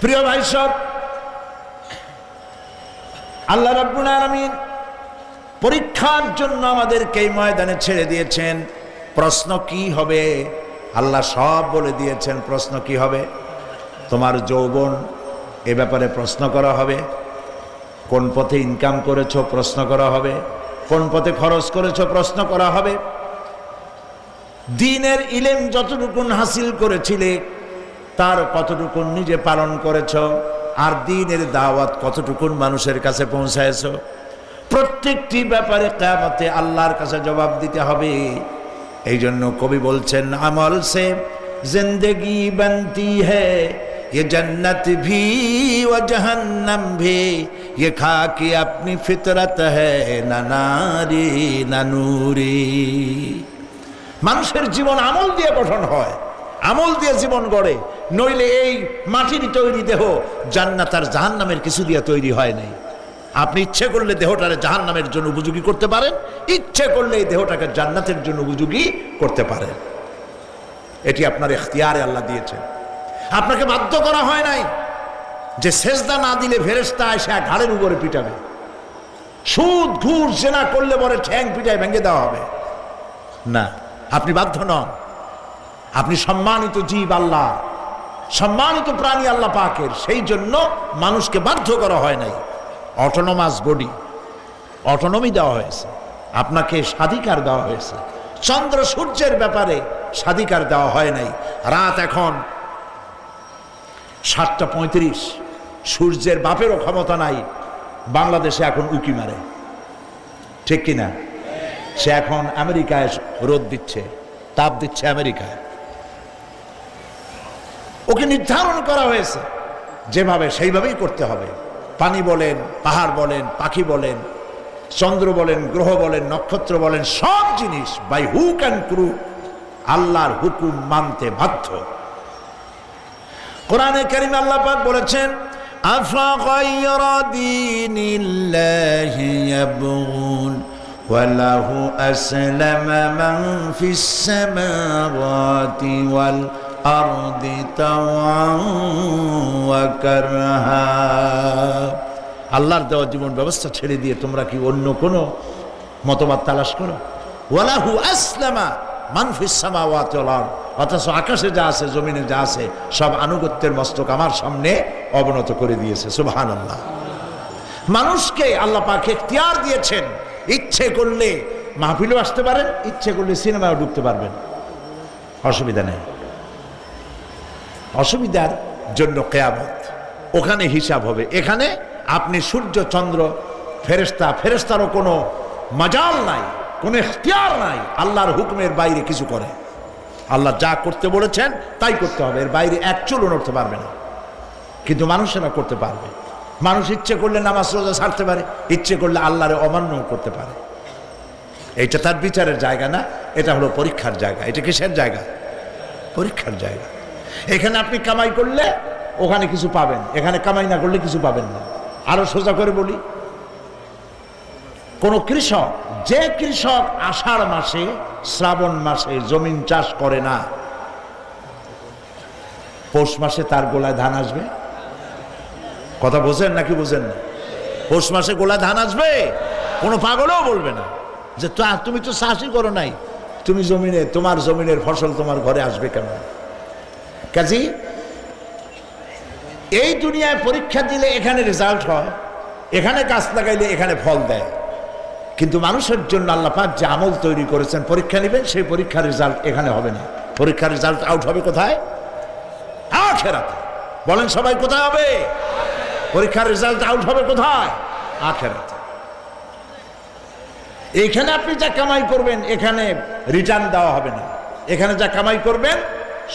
প্রিয় ভাই সব, আল্লাহ রাব্বুল আলামিন পরীক্ষার জন্য আমাদেরকে এই ময়দানে ছেড়ে দিয়েছেন। প্রশ্ন কি হবে আল্লাহ সব বলে দিয়েছেন। প্রশ্ন কি হবে? তোমার যৌবন, এ ব্যাপারে প্রশ্ন করা হবে। কোন পথে ইনকাম করেছো প্রশ্ন করা হবে। কোন পথে খরচ করেছো প্রশ্ন করা হবে। দ্বীনের ইলম যতটুকুন হাসিল করেছিলে তার কতটুকুন নিজে পালন করেছো, আর দ্বীনের দাওয়াত কতটুকুন মানুষের কাছে পৌঁছায়ছো। প্রত্যেকটি ব্যাপারে কিয়ামতে আল্লাহর কাছে জবাব দিতে হবে। এই জন্য কবি বলছেন, আমল সে জিন্দেগি बनती है ये जन्नत भी व जहन्नम भी ये खाकी अपनी फितरत है ना नारी ना नूरी। মানুষের জীবন আমল দিয়ে গঠন হয়, আমল দিয়ে জীবন গড়ে। নইলে এই মাটির তৈরি দেহ জান্নাত আর জাহান্নামের কিছু দিয়ে তৈরি হয় নাই। আপনি ইচ্ছে করলে দেহটারে জাহান্নামের জন্য উপযোগী করতে পারেন, ইচ্ছে করলে এই দেহটাকে জান্নাতের জন্য উপযোগী করতে পারেন। এটি আপনার ইখতিয়ারে আল্লাহ দিয়েছেন, আপনাকে বাধ্য করা হয় নাই যে সেজদা না দিলে ফেরেশতা এসে ঘাড়ের উপরে পিটাবে। সুদ ঘুষ জেনা করলে পরে ঠ্যাং পিটায় ভেঙে দেওয়া হবে না, আপনি বাধ্য নন। আপনি সম্মানিত জীব আল্লাহ, সম্মানিত প্রাণী আল্লাহ পাকের, সেই জন্য মানুষকে বাধ্য করা হয় নাই। অটোনোমাস বডি, অটোনমি দেওয়া হয়েছে, আপনাকে স্বাধিকার দেওয়া হয়েছে। চন্দ্র সূর্যের ব্যাপারে স্বাধিকার দেওয়া হয় নাই। রাত এখন 7:35, সূর্যের বাপেরও ক্ষমতা নাই বাংলাদেশে এখন উকি মারে, ঠিক কিনা? সে এখন আমেরিকায় রোদ দিচ্ছে, তাপ দিচ্ছে আমেরিকায়। ওকে নির্ধারণ করা হয়েছে যেভাবে, সেইভাবেই করতে হবে। পানি বলেন, পাহাড় বলেন, পাখি বলেন, চন্দ্র বলেন, গ্রহ বলেন, নক্ষত্র বলেন, সব জিনিস বাই হুক অ্যান্ড ক্রুক আল্লাহর হুকুম মানতে বাধ্য। কোরআনে কারীমে আল্লাহ পাক বলেছেন, আফা গায়রা দীনিল্লাহি ইয়াবগুন ওয়া লাহু আসলামা মান ফিস সামাওয়াতি ওয়াল আরদি তাওআন ওয়া কারহা। আল্লাহর দেওয়া জীবন ব্যবস্থা ছেড়ে দিয়ে তোমরা কি অন্য কোনো মতবাদ তালাশ করো? ওয়ালাহু আসলামা মান ফিস সামাওয়াতি ওয়াল আরদ, অথচ আকাশে যা আছে জমিনে যা আছে সব আনুগত্যের মস্তক আমার সামনে অবনত করে দিয়েছে। সুবহানাল্লাহ। মানুষকে আল্লাহ পাক ইখতিয়ার দিয়েছেন, ইচ্ছে করলে মাহফিলেও আসতে পারেন, ইচ্ছে করলে সিনেমাও ঢুকতে পারবেন, অসুবিধা নেই। অসুবিধার জন্য কিয়ামত, ওখানে হিসাব হবে। এখানে আপনি সূর্য চন্দ্র ফেরেশতা, ফেরেশতারও কোনো মাজাল নাই, কোনো ইখতিয়ার নাই আল্লাহর হুকুমের বাইরে কিছু করে। আল্লাহ যা করতে বলেছেন তাই করতে হবে, এর বাইরে এক চুলও নড়তে পারবে না। কিন্তু মানুষেরা করতে পারবে। মানুষ ইচ্ছে করলে নামাজ রোজা ছাড়তে পারে, ইচ্ছে করলে আল্লাহরে অমান্য করতে পারে। এইটা তার বিচারের জায়গা না, এটা হলো পরীক্ষার জায়গা। এটা কিসের জায়গা? পরীক্ষার জায়গা। এখানে আপনি কামাই করলে ওখানে কিছু পাবেন, এখানে কামাই না করলে কিছু পাবেন না। আরো সোজা করে বলি, কোন কৃষক, যে কৃষক আষাঢ় মাসে শ্রাবণ মাসে জমিন চাষ করে না, পৌষ মাসে তার গোলায় ধান আসবে? কথা বোঝেন নাকি বোঝেন না? পৌষ মাসে গোলায় ধান আসবে? কোনো পাগলও বলবে না যে তুমি তো চাষই করো নাই, তুমি জমিনে, তোমার জমিনের ফসল তোমার ঘরে আসবে কেন? কাজী এই দুনিয়ায় পরীক্ষা দিলে এখানে রেজাল্ট হয়, এখানে গাছ লাগাইলে এখানে ফল দেয়। কিন্তু মানুষের জন্য আল্লাহ পাক যে আমল তৈরি করেছেন, পরীক্ষা নেবেন, সেই পরীক্ষার রেজাল্ট এখানে হবে না। পরীক্ষার রেজাল্ট আউট হবে কোথায়? আখিরাতে। বলেন সবাই, কোথায় হবে? পরীক্ষার রেজাল্ট আউট হবে কোথায়? আখিরাতে। এইখানে আপনি যা কামাই করবেন এখানে রিটার্ন দেওয়া হবে না। এখানে যা কামাই করবেন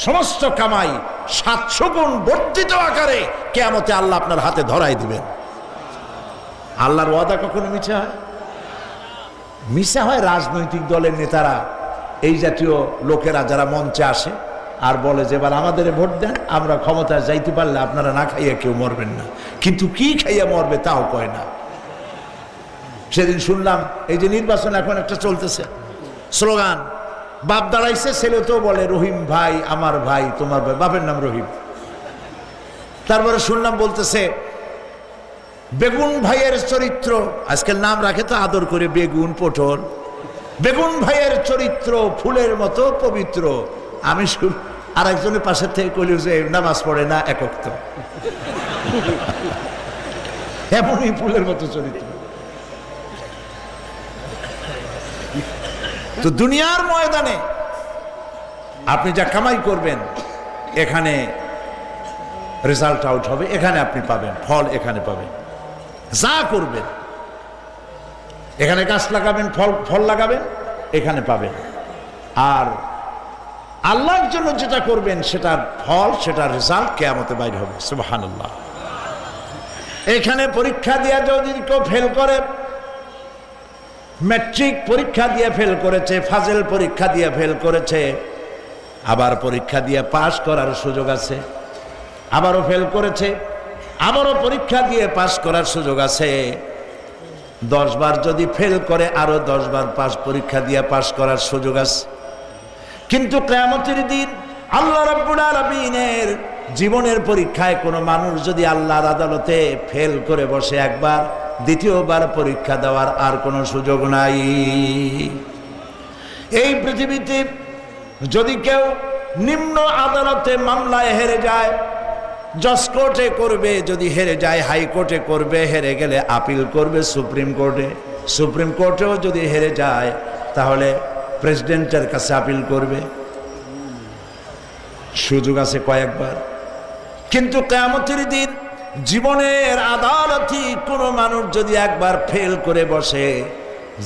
সমস্ত কামাই 700 গুণ বর্ধিত আকারে কিয়ামতে আল্লাহ আপনার হাতে ধরাই দিবেন। আল্লাহর ওয়াদা কখনো মিথ্যা হয়? মিথ্যা হয় রাজনৈতিক দলের নেতারা, এই জাতীয় লোকেরা যারা মঞ্চে আসে আর বলে যে এবার আমাদের ভোট দেন, আমরা ক্ষমতায় যাইতে পারলে আপনারা না খাইয়া কেউ মরবেন না। কিন্তু কি খাইয়া মরবে তাও কয় না। সেদিন শুনলাম এই যে নির্বাচন এখন একটা চলতেছে, স্লোগান, বাপ দাঁড়াইছে, ছেলে তো বলে রহিম ভাই আমার ভাই, তোমার ভাই, বাপের নাম রহিম। তারপরে শুনলাম বলতেছে বেগুন ভাইয়ের চরিত্র, আজকাল নাম রাখে তো আদর করে বেগুন পটল, বেগুন ভাইয়ের চরিত্র ফুলের মতো পবিত্র। আমি আর একজনের পাশের থেকে কইল যে নামাজ পড়ে না একক, তো এমনই ফুলের মতো চরিত্র। তো দুনিয়ার ময়দানে আপনি যা কামাই করবেন এখানে রেজাল্ট আউট হবে, এখানে আপনি পাবেন ফল, এখানে পাবেন। যা করবেন এখানে গাছ লাগাবেন, ফল লাগাবেন, এখানে পাবেন। আর আল্লাহর জন্য যেটা করবেন সেটার ফল, সেটার রেজাল্ট কিয়ামতে বাইর হবে। সুবহানাল্লাহ। এখানে পরীক্ষা দিয়ে যদি কেউ ফেল করে, ম্যাট্রিক পরীক্ষা দিয়ে ফেল করেছে, ফাজেল পরীক্ষা দিয়ে ফেল করেছে, আবার পরীক্ষা দিয়ে পাশ করার সুযোগ আছে, আবারও ফেল করেছে, আবারও পরীক্ষা দিয়ে পাশ করার সুযোগ আছে। 10 বার যদি ফেল করে আরো 10 বার পরীক্ষা দিয়ে পাশ করার সুযোগ আছে। কিন্তু কিয়ামতের দিন আল্লাহ রাব্বুল আলামিনের জীবনের পরীক্ষায় কোনো মানুষ যদি আল্লাহর আদালতে ফেল করে বসে একবার, দ্বিতীয়বার পরীক্ষা দেওয়ার আর কোনো সুযোগ নাই। এই পৃথিবীতে যদি কেউ নিম্ন আদালতে মামলায় হেরে যায়, জজ কোর্টে করবে, যদি হেরে যায় হাইকোর্টে করবে, হেরে গেলে আপিল করবে সুপ্রিম কোর্টে, সুপ্রিম কোর্টেও যদি হেরে যায় তাহলে প্রেসিডেন্টের কাছে আপিল করবে। সুযোগ আছে কয়েকবার। কিন্তু কিয়ামতের দিন জীবনের আদালতে কোনো মানুষ যদি একবার ফেল করে বসে,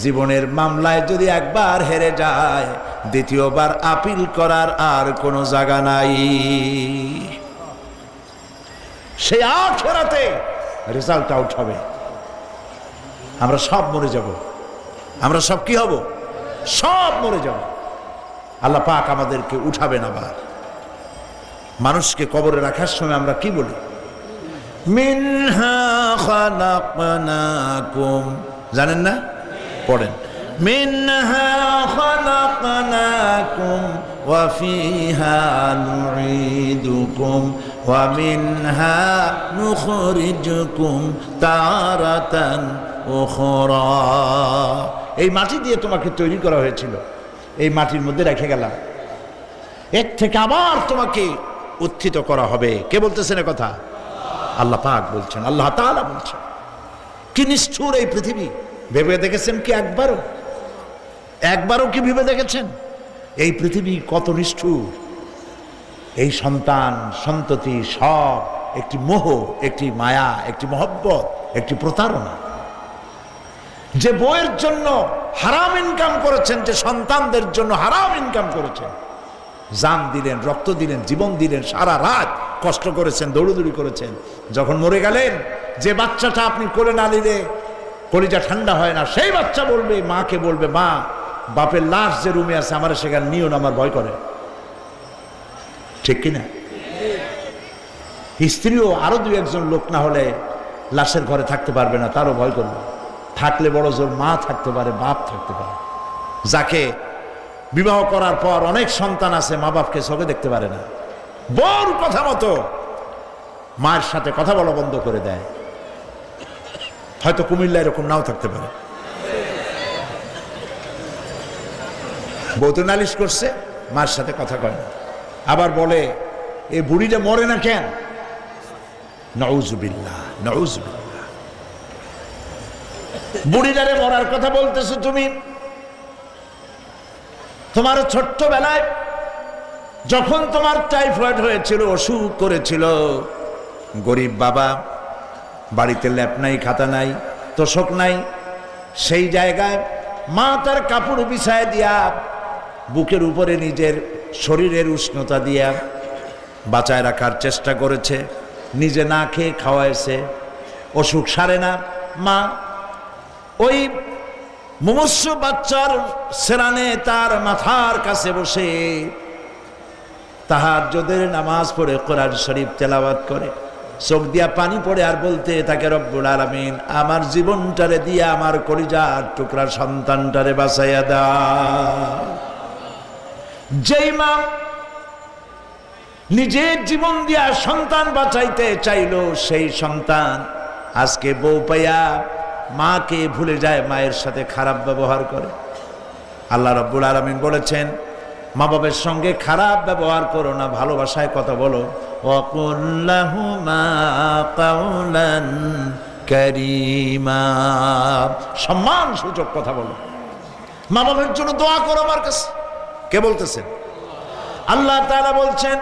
জীবনের মামলায় যদি একবার হেরে যায়, দ্বিতীয়বার আপিল করার আর কোনো জায়গা নাই। সেই আখিরাতে রেজাল্ট আউট হবে। আমরা সব মরে যাব, আমরা সব কি হব? সব মরে যাব। আল্লাহ পাক আমাদেরকে উঠাবেন আবার। মানুষকে কবরে রাখার সময় আমরা কি বলি? মিনহা খালাকনাকুম, জানেন না? পড়েন, মিনহা খালাকনাকুম ওয়া ফিহা নুঈদুকুম ওয়া মিনহা নুখরিজুকুম তারাতান উখরা। এই মাটি দিয়ে তোমাকে তৈরি করা হয়েছিল, এই মাটির মধ্যে রেখে গেলাম, এর থেকে আবার তোমাকে উত্থিত করা হবে। কে বলতেছেন কথা? আল্লাহ পাক বলছেন, আল্লাহ তাআলা বলছেন। কি নিষ্ঠুর এই পৃথিবী! ভেবে দেখেছেন কি একবারও কি ভেবে দেখেছেন এই পৃথিবী কত নিষ্ঠুর? এই সন্তান সন্ততি সব একটি মোহ, একটি মায়া, একটি মহব্বত, একটি প্রতারণা। যে বউয়ের জন্য হারাম ইনকাম করেছেন, যে সন্তানদের জন্য হারাম ইনকাম করেছেন, জান দিলেন, রক্ত দিলেন, জীবন দিলেন, সারা রাত কষ্ট করেছেন, দৌড়দৌড়ি করেছেন, যখন মরে গেলেন, যে বাচ্চাটা আপনি কোলে না নিলে কলিজা ঠান্ডা হয় না, সেই বাচ্চা বলবে, মাকে বলবে, মা বাপের লাশ যে রুমে আছে আমার সেখানে নিও না, আমার ভয় করে। ঠিক কিনা? স্ত্রীও আরো 2-1 লোক না হলে লাশের ঘরে থাকতে পারবে না, তারও ভয় করবে। থাকলে বড় জোর মা থাকতে পারে, বাপ থাকতে পারে। যাকে বিবাহ করার পর অনেক সন্তান আছে, মা বাপকে চোখে দেখতে পারে না, বউর কথা মতো মায়ের সাথে কথা বলা বন্ধ করে দেয়। হয়তো কুমিল্লা এরকম নাও থাকতে পারে। বউ তো নালিশ করছে, মার সাথে কথা কয় না, আবার বলে এই বুড়িটা মরে না কেন? নাউজুবিল্লাহ, নাউজুবিল্লাহ। বুড়িটারে মরার কথা বলতেছো তুমি? তোমার ছোট্টবেলায় যখন তোমার টাইফয়েড হয়েছিল, অসুখ করেছিল, গরিব বাবা, বাড়িতে ল্যাপ নাই, খাতা নাই, তোষক নাই, সেই জায়গায় মা তার কাপড় বিছায় দিয়া বুকের উপরে নিজের শরীরের উষ্ণতা দিয়া বাঁচায় রাখার চেষ্টা করেছে, নিজে না খেয়ে খাওয়াইছে, অসুখ সারে না। মা ওই মুমূর্ষ বাচ্চার সেরানে তার মাথার কাছে বসে তাহাজ্জুদের নামাজ পড়ে কোরআন শরীফ তেলাওয়াত করে, চোখ দিয়া পানি পড়ে, আর বলতে তাকে, রব্বুল আলামিন আমার জীবনটারে দিয়া আমার কলিজার টুকরা সন্তানটারে বাঁচাইয়া দাও। যেই মা নিজের জীবন দিয়া সন্তান বাঁচাইতে চাইলো, সেই সন্তান আজকে বউ পাইয়া মাকে ভুলে যায়, মায়ের সাথে খারাপ ব্যবহার করে। আল্লাহ রাব্বুল আলামিন বলেছেন, মা বাবার সঙ্গে খারাপ ব্যবহার করো না, ভালোবাসায় কথা বলো। ওয়াকুল লাহুমা কাওলান কারীমা, সম্মান সূচক কথা বলো। মা বাবার জন্য দোয়া করো আমার কাছে। কে বলতেছেন? আল্লাহ তাআলা বলছেন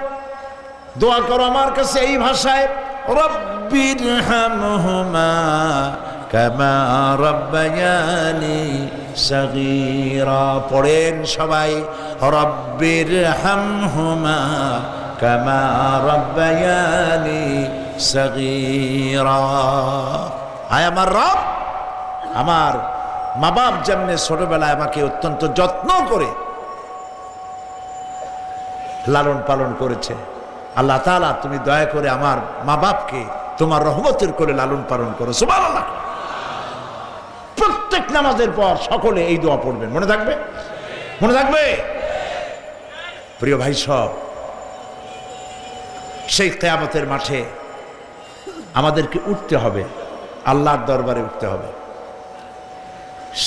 দোয়া করো আমার কাছে এই ভাষায়, রব্বিরহামহুমা কামা রাব্বায়ানি সাগীরা। পড়েন সবাই, রব্বিরহামহুমা কামা রাব্বায়ানি সাগীরা। আয় আমার রব, আমার মা বাপ যেমনি ছোটবেলায় আমাকে অত্যন্ত যত্ন করে লালন পালন করেছে, আল্লাহ তাআলা তুমি দয়া করে আমার মা বাপকে তোমার রহমতের করে লালন পালন করো। সুবহানাল্লাহ। প্রত্যেক নামাজের পর সকলে এই দোয়া পড়বেন, মনে থাকবে? মনে থাকবে? প্রিয় ভাই সব, সেই কিয়ামতের মাঠে আমাদেরকে উঠতে হবে, আল্লাহর দরবারে উঠতে হবে।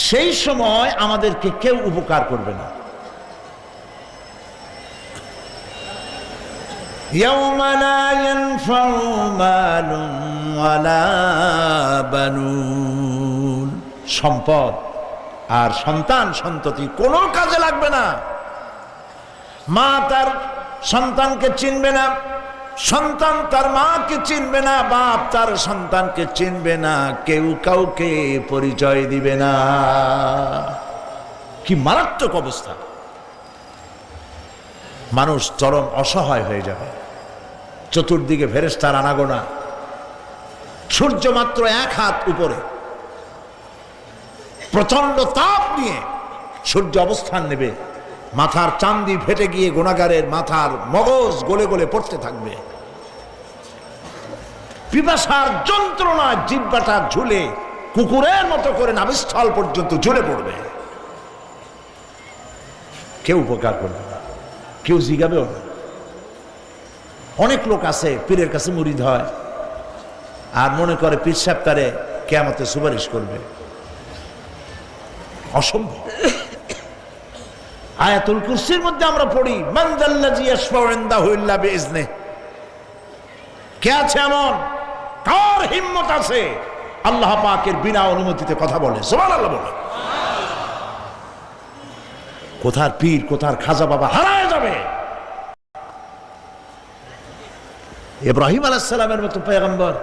সেই সময় আমাদেরকে কেউ উপকার করবে না। ইয়াউমা লা ইয়ানফাউ মালুন ওয়ালা বানুন, সম্পদ আর সন্তান সন্ততি কোনো কাজে লাগবে না। মা তার সন্তানকে চিনবে না, সন্তান তার মাকে চিনবে না, বাপ তার সন্তানকে চিনবে না, কেউ কাউকে পরিচয় দিবে না। কি মারাত্মক অবস্থা! মানুষ চরম অসহায় হয়ে যাবে। চতুর্দিকে ফেরেশতার আনাগোনা, সূর্য মাত্র 1 হাত উপরে, প্রচন্ড তাপ নিয়ে সূর্য অবস্থান নেবে, মাথার চান্দি ফেটে গিয়ে গুনাহগারের মাথার মগজ গলে গলে পড়তে থাকবে। পিপাসার যন্ত্রণা জিহ্বাটা ঝুলে কুকুরের মতো করে নাভিস্থল পর্যন্ত ঝুলে পড়বে। কেউ উপকার করবে না, কেউ জিগাবেও না। অনেক লোক আছে পীরের কাছে মুরিদ হয় আর মনে করে পীর সাহেব তারে কিয়ামতে সুপারিশ করবে। অসম্ভব। আয়াতুল কুরসির মধ্যে আমরা পড়ি, মান যাল্লাযী ইয়াশফাউ ইনদাহু ইল্লা বিইজনিহি। কে আছে এমন, কার হিম্মত আছে আল্লাহ পাকের বিনা অনুমতিতে কথা বলে? সুবহানাল্লাহ বলে। কোথার পীর, কোথার খাজা বাবা হারায় যাবে। ইব্রাহিম আলাইহিস সালামের মতো পয়গম্বর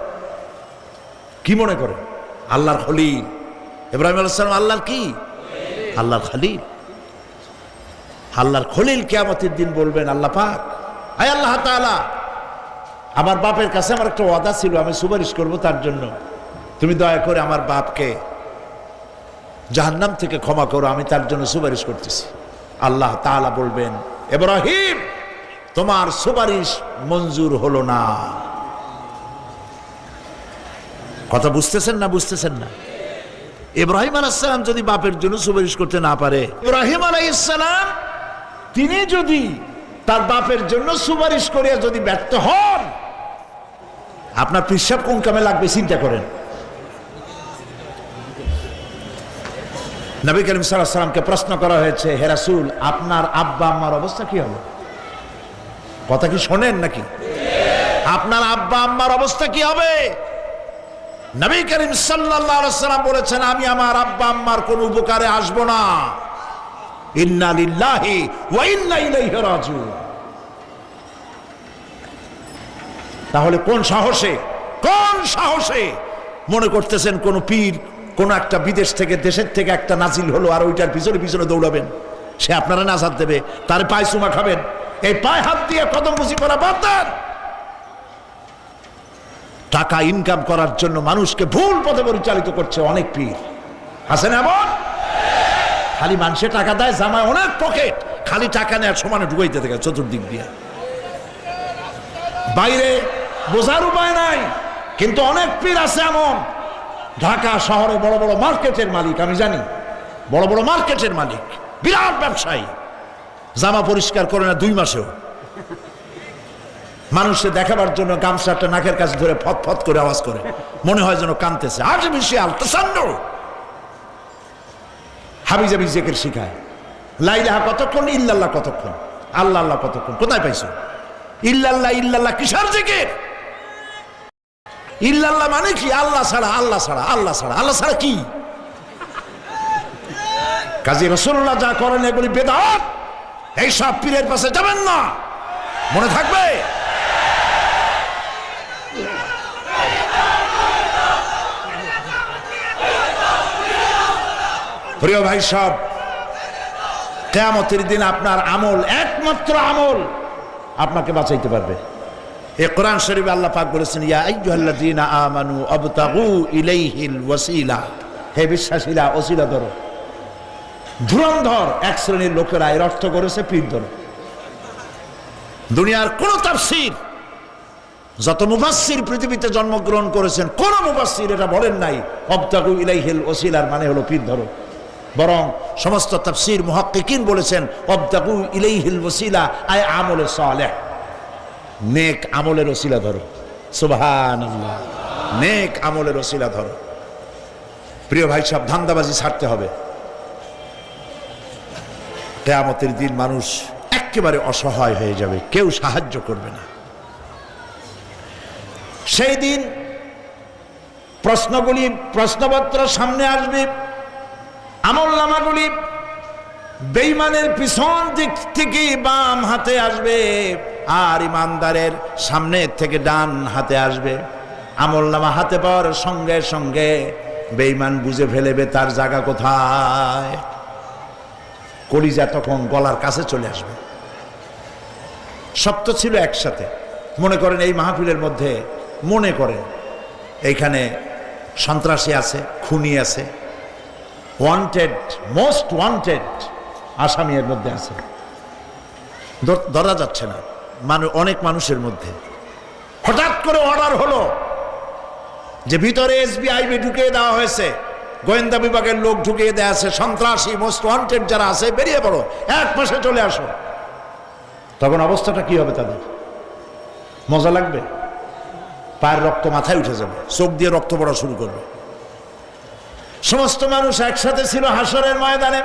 কি মনে করে? আল্লাহর খলিল। ইব্রাহিম আলাইহিস সালাম আল্লাহর কি? আল্লাহর খলিল। আল্লাহর খলিল কিয়ামতের দিন বলবেন, আল্লাহ পাক, আয় আল্লাহ তাআলা, আমার বাপের কাছে আমার একটা ওয়াদা ছিল, আমি সুপারিশ করব তার জন্য, তুমি দয়া করে আমার বাপকে জাহান্নাম থেকে ক্ষমা করো, আমি তার জন্য সুপারিশ করতেছি। আল্লাহ তাআলা বলবেন, ইব্রাহিম, তোমার সুপারিশ মঞ্জুর হলো না। কথা বুঝতেছেন না? বুঝতেছেন না? ইব্রাহিম আলাইহিস সালাম যদি বাপের জন্য সুপারিশ করতে না পারে, ইব্রাহিম আলাইহিস সালাম তিনি যদি তার বাপের জন্য সুপারিশ করিয়া যদি ব্যর্থ হন, আপনার পিসাব কোন কামে লাগবে চিন্তা করেন। নবী করিম সাল্লাল্লাহু আলাইহি ওয়াসাল্লামকে প্রশ্ন করা হয়েছে, হে রাসূল, আপনার আব্বা আম্মার অবস্থা কি হবে? কথা কি শোনেন নাকি? আপনার আব্বা আম্মার অবস্থা কি হবে? নবী করিম সাল্লাল্লাহু আলাইহি ওয়াসাল্লাম বলেছেন, আমি আমার আব্বা আম্মার কোন উপকারে আসব না। ইন্না লিল্লাহি ওয়া ইন্না ইলাইহি রাজিউন। তাহলে কোন সাহসে মনে করতেছেন কোন পীর কোন একটা বিদেশ থেকে, দেশের থেকে একটা নাজিল হলো আর ওইটার পিছনে পিছনে দৌড়াবেন, সে আপনারা নাজাত দেবে, তার পায়ে চুমা খাবেন? এই পায়ে হাত দিয়ে কদম বুঝি করা বাদ দেন। টাকা ইনকাম করার জন্য মানুষকে ভুল পথে পরিচালিত করছে অনেক পীর। আছে না এমন? খালি মানুষে টাকা দেয়, জামায় অনেক পকেট, খালি টাকা নেওয়ার সমানে ঢুকাইতে থাকে চতুর্দিক দিয়ে। বাইরে বোঝার উপায় নাই, কিন্তু অনেক পীর আছে এমন, ঢাকা শহরে বড় বড় মার্কেটের মালিক, আমি জানি, বড় বড় মার্কেটের মালিক, বিরাট ব্যবসায়ী, জামা পরিষ্কার করে না 2 মাসেও। মানুষে দেখাবার জন্য গামছাটা নাকের কাছে ধরে ফত ফত করে আওয়াজ করে, মনে হয় যেন কানতেছে। আজ বেশি আলতাসান্ন হাবিজাবি জিকির শিখায়। লা ইলাহা কতক্ষণ, ইল্লাল্লাহ কতক্ষণ, আল্লাহ আল্লাহ কতক্ষণ। কোথায় পাইছো ইল্লাল্লাহ? ইল্লাল্লাহ কিসের জিকির? ইল্লাল্লাহ মানে কি? আল্লাহ ছাড়া, আল্লাহ ছাড়া, আল্লাহ ছাড়া। আল্লাহ ছাড়া কি? কাজী রাসূলুল্লাহ যা করেন এগুলি বেদাত। এই সব পীরের পাশে যাবেন না, মনে থাকবে। প্রিয় ভাই সব, কিয়ামতের দিন আপনার আমল, একমাত্র আমল আপনাকে বাঁচাইতে পারবে। এই কোরআন শরীফে আল্লাহ পাক বলেছেন, ইয়া আইয়ুহাল্লাযীনা আমানু আবতাগু ইলাইহিল ওয়াসিলা, হে বিশ্বাসীরা ওসিলা ধরো। ধুরন্ধর এক শ্রেণীর লোকেরা এর অর্থ করেছে পীর ধরো। দুনিয়ার কোন তাফসীর, যত মুফাসসির পৃথিবীতে জন্মগ্রহণ করেছেন, কোন মুফাসসির এটা বলেন নাই আবতাগু ইলাইহিল ওসিলার মানে হলো পীর ধরো। বরং সমস্ত তাফসীর মুহাক্কিকিন বলেছেন আবতাগু ইলাইহিল ওসিলা আয় আমলে সালেহ, নেক আমলের ওসিলা ধরো। সুবহানাল্লাহ, নেক আমলের ওসিলা ধরো। প্রিয় ভাই সব, ধান্দাবাজি ছাড়তে হবে। কিয়ামতের দিন মানুষ একেবারে অসহায় হয়ে যাবে, কেউ সাহায্য করবে না। সেই দিন প্রশ্নগুলি, প্রশ্নপত্র সামনে আসবে, আমলনামাগুলি বেঈমানের পিছন দিক থেকে বাম হাতে আসবে, আর ইমানদারের সামনে থেকে ডান হাতে আসবে। আমলনামা হাতে পাওয়ার সঙ্গে সঙ্গে বেঈমান বুঝে ফেলবে তার জায়গা কোথায়। কলিজা তখন গলার কাছে চলে আসবে। সব তো ছিল একসাথে। মনে করেন এই মাহফিলের মধ্যে, মনে করেন এইখানে সন্ত্রাসী আছে, খুনি আছে, ওয়ান্টেড, মোস্ট ওয়ান্টেড আসামি এর মধ্যে আছে, ধরা যাচ্ছে না। অনেক মানুষের মধ্যে হঠাৎ করে অর্ডার হলো যে ভিতরে এসবিআইবি ঢুকিয়ে দেওয়া হয়েছে, গোয়েন্দা বিভাগের লোক ঢুকিয়ে দেওয়া আছে, সন্ত্রাসী মোস্ট ওয়ান্টেড যারা আছে বেরিয়ে পড়ো, এক মাসে চলে আসো। তখন অবস্থাটা কি হবে তাদের? মজা লাগবে? পায়ের রক্ত মাথায় উঠে যাবে, চোখ দিয়ে রক্ত পড়া শুরু করবে। সমস্ত মানুষ একসাথে ছিল হাসরের ময়দানে,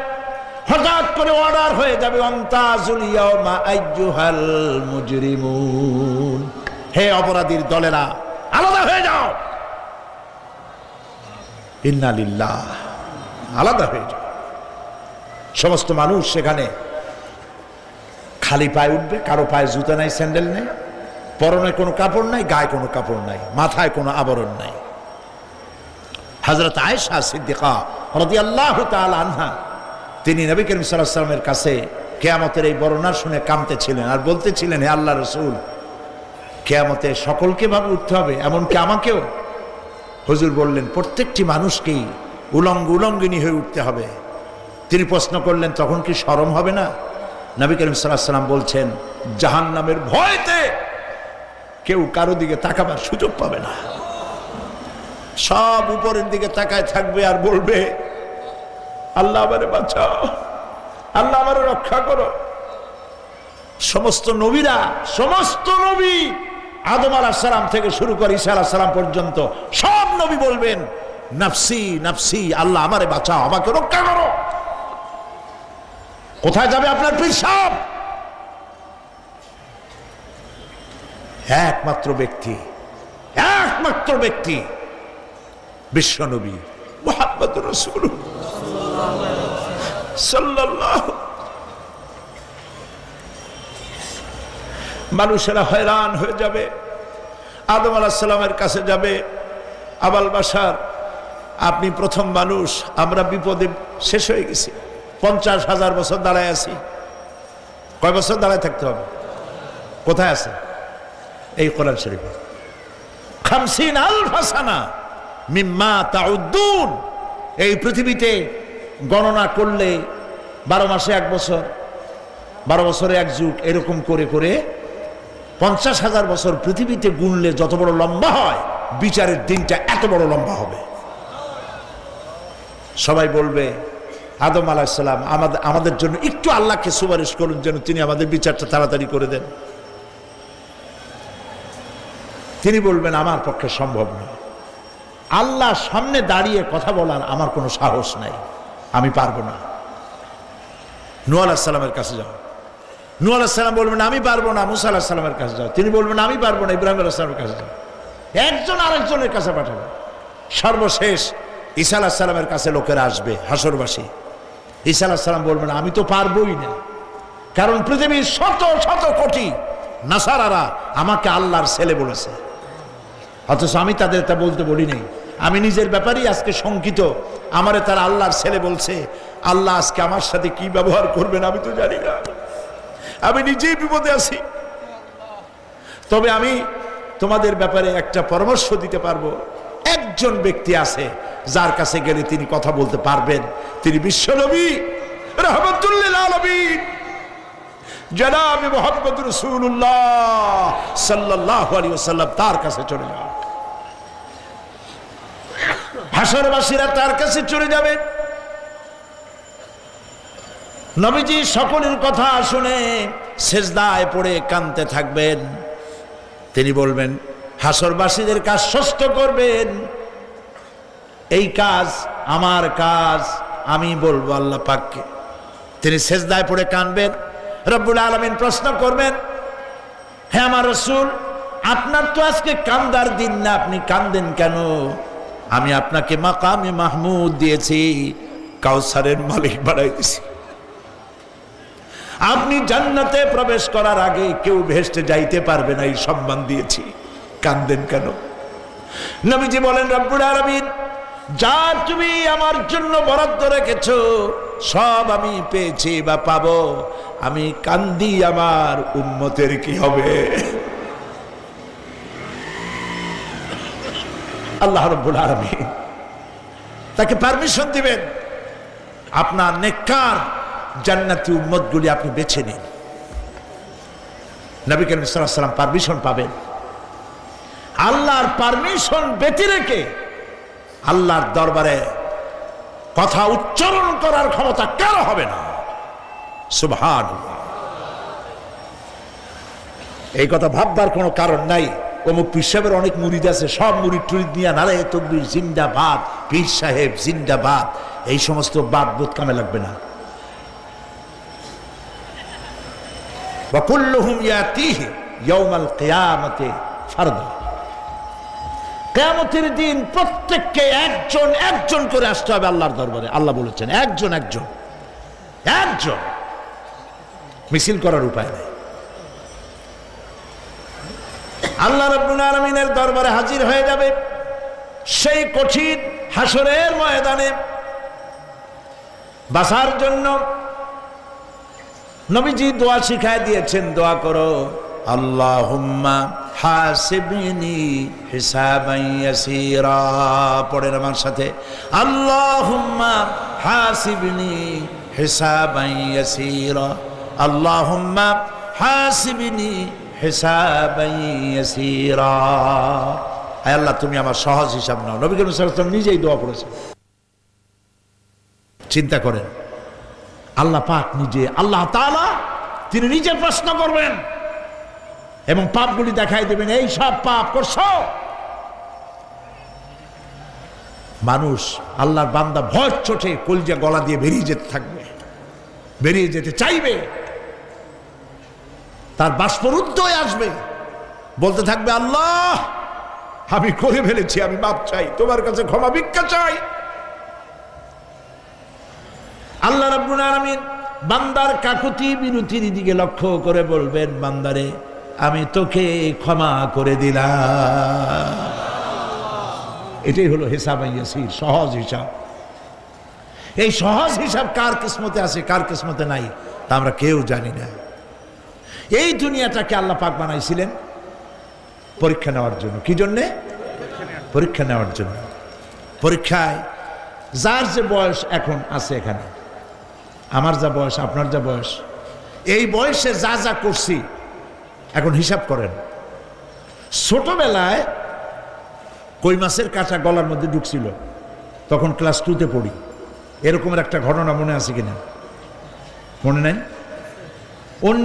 হঠাৎ করে অর্ডার হয়ে যাবে অন্তাজুল ইয়াউমা আইয়ুহাল মুজরিমুন, হে অপরাধীর দলেরা আলাদা হয়ে যাও। ইন্না লিল্লাহ, আলাদা হয়ে যাও। সমস্ত মানুষ সেখানে খালি পায়ে উঠবে, কারো পায়ে জুতা নাই, স্যান্ডেল নেই, পরনে কোনো কাপড় নাই, গায়ে কোনো কাপড় নাই, মাথায় কোনো আবরণ নাই। হযরত আয়েশা সিদ্দিকা রাদিয়াল্লাহু তাআলা আনহা, তিনি নবী করিম সাল্লাল্লাহু আলাইহি ওয়াসাল্লামের কাছে কিয়ামতের এই বর্ণনা শুনে কাঁদতেছিলেন আর বলতেছিলেন, হে আল্লাহর রাসূল, কিয়ামতে সকলকে ভাবে উঠতে হবে, এমনকি আমাকেও? হুজুর বললেন, প্রত্যেকটি মানুষকেই উলঙ্গিনী হয়ে উঠতে হবে। তিনি প্রশ্ন করলেন, তখন কি শরম হবে না? নবী করিম সাল্লাল্লাহু আলাইহি ওয়াসাল্লাম বলছেন, জাহান্নামের ভয়তে কেউ কারো দিকে তাকাবার সুযোগ পাবে না। সব উপরের দিকে তাকায় থাকবে আর বলবে, আল্লাহ আমারে বাঁচাও, আল্লাহ আমারে রক্ষা করো। সমস্ত নবীরা, সমস্ত নবী আদম আলাইহিস সালাম থেকে শুরু করে ঈসা আলাইহিস সালাম পর্যন্ত সব নবী বলবেন, নাফসি নাফসি, আল্লাহ আমারে বাঁচাও, আমাকে রক্ষা করো। কোথায় যাবে আপনার পীর সাহেব? একমাত্র ব্যক্তি, একমাত্র ব্যক্তি বিশ্বনবী মুহাম্মদুর রাসূলুল্লাহ সাল্লাল্লাহু। মানুষেরা হয়রান হয়ে যাবে, আদম আলাইহিস সালামের কাছে যাবে, আবাল বাশার, আপনি প্রথম মানুষ, আমরা বিপদে শেষ হয়ে গেছি, 50,000 বছর দাঁড়ায় আছি। কয় বছর দাঁড়ায় থাকতে হবে? কোথায় আছে? এই কোরআন শরীফে 50,000 সানা মিম্মা তাউদ্দুন। এই পৃথিবীতে গণনা করলে 12 মাসে 1 বছর, 12 বছরে 1 যুগ, এরকম করে করে 50,000 বছর পৃথিবীতে গুনলে যত বড় লম্বা হয়, বিচারের দিনটা এত বড় লম্বা হবে। সবাই বলবে, আদম আলাইহিস সালাম আমাদের জন্য একটু আল্লাহকে সুপারিশ করুন যেন তিনি আমাদের বিচারটা তাড়াতাড়ি করে দেন। তিনি বলবেন আমার পক্ষে সম্ভব না, আল্লাহর সামনে দাঁড়িয়ে কথা বলার আমার কোনো সাহস নাই, আমি পারবো না। নূহ আলাইহিস সালামের কাছে যাও। নূহ আলাইহিস সালাম বলবেন আমি পারবো না। মুসা আলাইহিস সালামের কাছে যাও। তিনি বলবেন আমি পারবো না। ইব্রাহিম আলাইহিস সালামের কাছে যাও। একজন আরেকজনের কাছে পাঠাবে। সর্বশেষ ঈসা আলাইহিস সালামের কাছে লোকেরা আসবে, হাসরবাসী। ঈসা আলাইহিস সালাম বলবেন আমি তো পারবোই না, কারণ পৃথিবীর শত শত কোটি নাসারারা আমাকে আল্লাহর ছেলে বলেছে, অথচ আমি তাদের তা বলতে বলি নাই। আমি নিজের ব্যাপারেই আজকে শঙ্কিত, আমারে তারা আল্লাহর ছেলে বলছে। আল্লাহ আজকে আমার সাথে কি ব্যবহার করবেন আমি তো জানি না, আমি নিজেই বিপদে আছি। তবে আমি তোমাদের ব্যাপারে একটা পরামর্শ দিতে পারবো। একজন ব্যক্তি আছে যার কাছে গেলে তিনি কথা বলতে পারবেন, তিনি বিশ্বনবী রাহমাতুল লিল আলামিন জনাব মুহাম্মদ রাসূলুল্লাহ সাল্লাল্লাহু আলাইহি ওয়াসাল্লাম। তার কাছে চলে যাও। হাসরবাসীরা তার কাছে চলে যাবে। নবীজি সকলের কথা শুনে সেজদায় পড়ে কাঁদতে থাকবেন। তিনি বলবেন হাসরবাসীদের কাজ সুস্থ করবেন, এই কাজ আমার কাজ, আমি বলবো আল্লাহ পাককে। তিনি সেজদায় পড়ে কাঁদবেন। রব্বুল আলামিন প্রশ্ন করবেন, হে আমার রাসূল, আপনার তো আজকে কান্দার দিন না, আপনি কাঁদেন কেন? আমি আপনাকে মাকামে মাহমুদ দিয়েছি, কাউসারের মালিক বানাই দিয়েছি। আপনি জান্নাতে প্রবেশ করার আগে কেউ ভেস্টে যাইতে পারবে না, এই সম্মান দিয়েছি, কাঁদেন কেন? নবীজি বলেন রব্বুল আলামিন যা তুমি আমার জন্য বরাদ্দ রেখেছো সব আমি পেয়েছি বা পাবো, আমি কান্দি আমার উম্মতের কি হবে? আল্লাহ রাব্বুল আলামিন তাকে পারমিশন দিবেন, আপনার নেককার জান্নাতি উম্মতগুলি আপনি বেছে নিন। নবী করিম সাল্লাল্লাহু আলাইহি ওয়াসাল্লাম পারমিশন পাবেন। আল্লাহর পারমিশন ব্যতি রেখে আল্লাহর দরবারে কথা উচ্চারণ করার ক্ষমতা কারো হবে না। সুবহানাল্লাহ। এই কথা ভাববার কোনো কারণ নাই। অমুক পীর সাহেবের অনেক মুরিদ আছে, সব মুরিদ টুরিদ নিয়ে নারায়ে তাকবীর জিন্দাবাদ, পীর সাহেব জিন্দাবাদ, এই সমস্ত বাদ বোধ কামে লাগবে না। ওয়া কুল্লুহুম ইয়াতিহি ইয়াউমাল কিয়ামাতি ফারদা। কিয়ামতের দিন প্রত্যেককে একজন একজন করে আসতে হবে আল্লাহর দরবারে। আল্লাহ বলেছেন একজন একজন একজন, মিছিল করার উপায় নেই। আল্লাহ রাব্বুল আলামিনের দরবারে হাজির হয়ে যাবে সেই কঠিন হাসরের ময়দানে বাঁচার জন্য। নবীজি দোয়া শিখায় দিয়েছেন, দোয়া করো আল্লাহুম্মা হাসিবনি হিসাবান ইয়াসীরা। পড়েন আমার সাথে, আল্লাহুম্মা হাসিবনি হিসাবান ইয়াসীরা, আল্লাহুম্মা হাসিবনি হিসাবান ইয়াসীরা। আয় আল্লাহ তুমি আমার সহজ হিসাব নাও। নবী করিম সাল্লাল্লাহু আলাইহি ওয়াসাল্লাম নিজেই দোয়া করেছেন। চিন্তা করেন, আল্লাহ পাক নিজে, আল্লাহ তাআলা তিনি নিজে প্রশ্ন করবেন এবং পাপগুলি দেখাই দেবেন, এই সব পাপ করছো। মানুষ আল্লাহর বান্দা ভয় চোটে কলজা গলা দিয়ে বেরিয়ে যেতে থাকবে, বেরিয়ে যেতে চাইবে, তার বাষ্পরুদ্ধ হয়ে আসবে, বলতে থাকবে আল্লাহ আমি করে ফেলেছি, আমি মাপ চাই, তোমার কাছে ক্ষমা ভিক্ষা চাই। আল্লাহ রাব্বুল আলামিন বান্দার কাকুতি বিরতির দিকে লক্ষ্য করে বলবেন, বান্দারে আমি তোকে ক্ষমা করে দিলাম। এটাই হলো হিসাব ইয়াসির, সহজ হিসাব। এই সহজ হিসাব কার কিসমতে আছে কার কিসমতে নাই তা আমরা কেউ জানি না। এই দুনিয়াটাকে আল্লাহ পাক বানাইছিলেন পরীক্ষা নেওয়ার জন্য। কি জন্যে? পরীক্ষা নেওয়ার জন্য। পরীক্ষায় যার যে বয়স এখন আছে, এখানে আমার যা বয়স, আপনার যা বয়স, এই বয়সে যা যা করছি এখন হিসাব করেন। ছোটবেলায় কই মাছের কাঁচা গলার মধ্যে ঢুকছিল, তখন ক্লাস 2তে পড়ি। এরকমের একটা ঘটনা মনে আছে কিনা? মনে নাই? অন্য